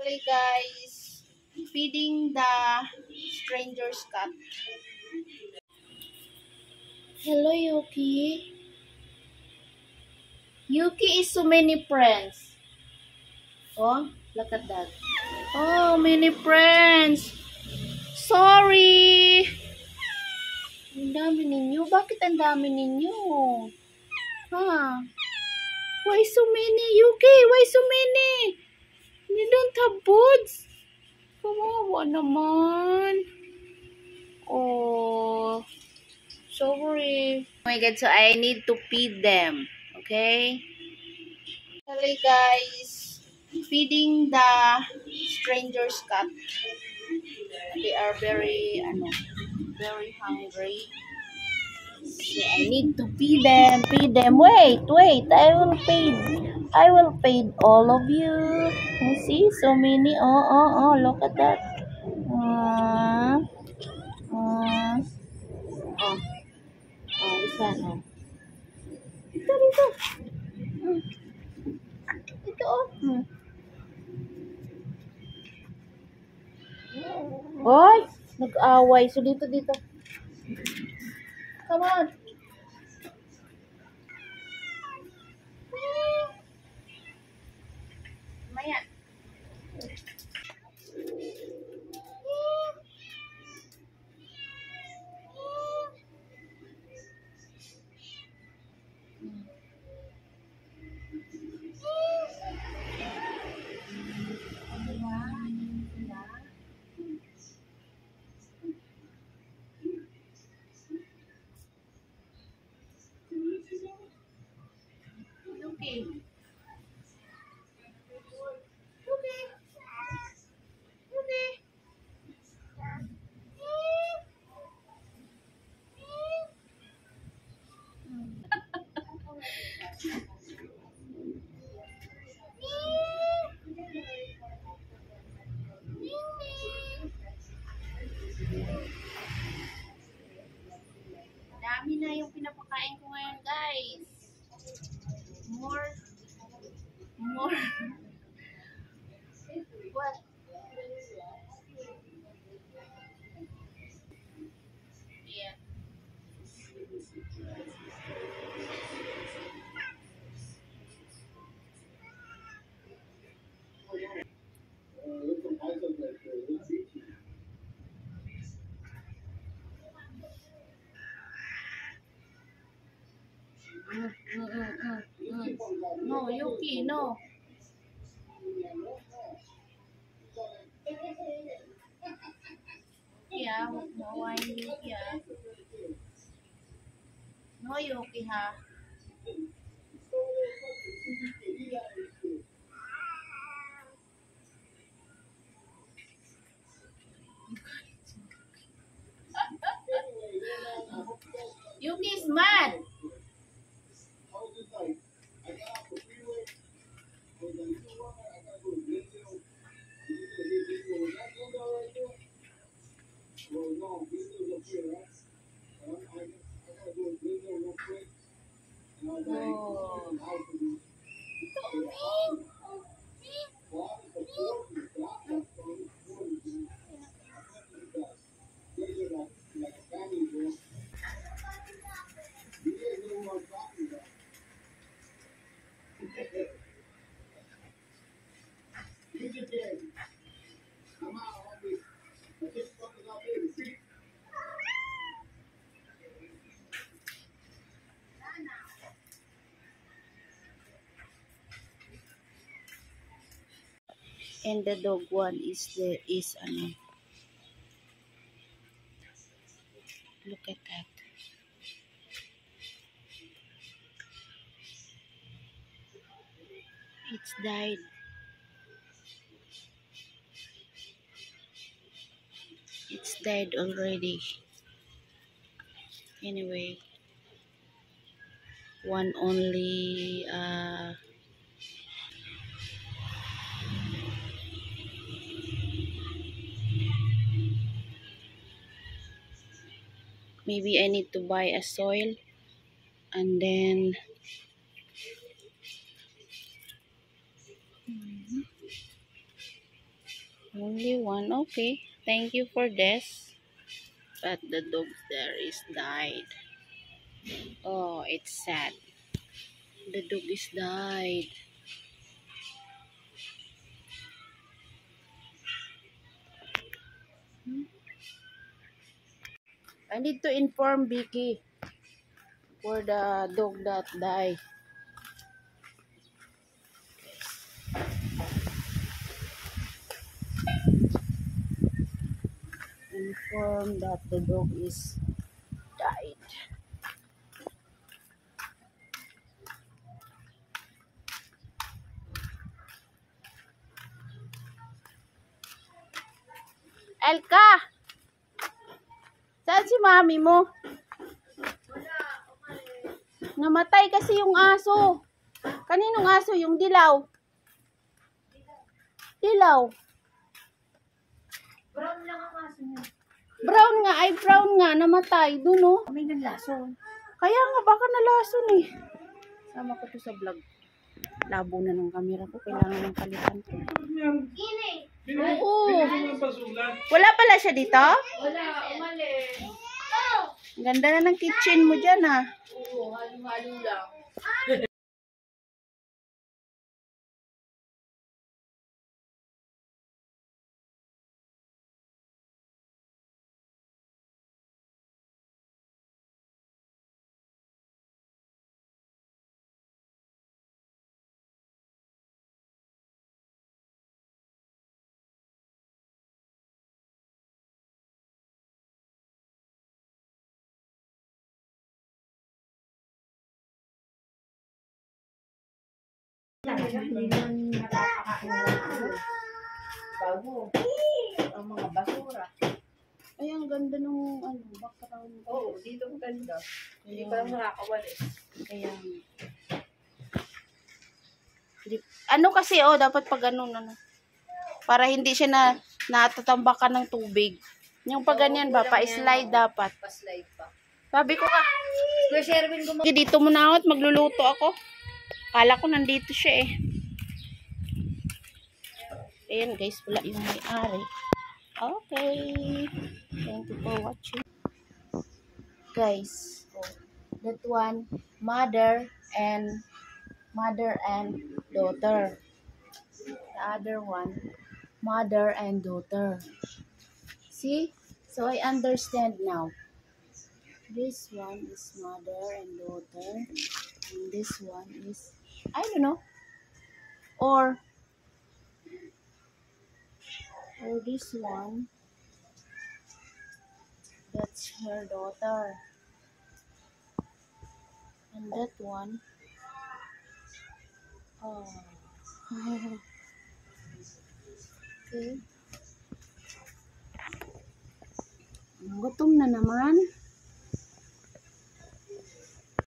Hello guys, feeding the stranger's cat. Hello Yuki. Yuki is so many friends. Oh, look at that. Oh, many friends. Sorry. Ang dami ninyo. Bakit ang dami ninyo? Huh? Why so many, Yuki? Why so many? You don't have foods? Kawawa naman. Oh, sorry. Oh my God, so I need to feed them. Okay? Hello guys, feeding the stranger's cat. They are very hungry. So I need to feed them. Wait, I will feed all of you. You see, so many. Oh, look at that. Oh, isa na. Dito. Ito, oh. Hoy, nag-away. So, dito. Come on. Maya. Okay. Dami na yung pinapakain ko ngayon, guys. More. What? Yeah. No, Yuki, no. Yeah, why Yuki, ah? No, Yuki, ha? Yuki is mad. And the dog one is look at that. It's died. It's died already. Anyway, one only maybe I need to buy a soil and then Only one. Okay. Thank you for this. But the dog there is died. Oh, it's sad. The dog is died. I need to inform Vicky for the dog that died. Inform that the dog is died. Elka! Saan si mami mo? Namatay kasi yung aso. Kaninong aso? Yung dilaw. Dilaw. Brown lang ang aso niya. Brown nga. Ay, brown nga. Namatay. Doon, oh. May naglason. Kaya nga, baka nalason eh. Sama ko to sa vlog. Labo na ng camera ko. Kailangan ng palitan ko. Oo. Wala pala siya dito? Wala, umalis. Ang ganda na ng kitchen mo dyan, ha? Oo, halo-halo lang. Bago. Ang mga basura. Ay, ang ganda nung background ko. Oo, dito ang ganda. Hindi Kaya, pa lang nakakawalis. kaya, ano kasi, dapat pag ganun, para hindi siya natatambakan ng tubig. Yung pag ganyan ba, pa-slide dapat. Pa-slide pa. Sabi ko ka, Kuya Sherwin, dito muna ako at magluluto ako. Kala ko nandito siya eh. Ayan guys, wala yung may-ari. Okay. Thank you for watching. Guys, that one, mother and daughter. The other one, mother and daughter. See? So I understand now. This one is mother and daughter. And this one is, I don't know. Or this one, that's her daughter. And that one, oh. Okay. Gutom na naman.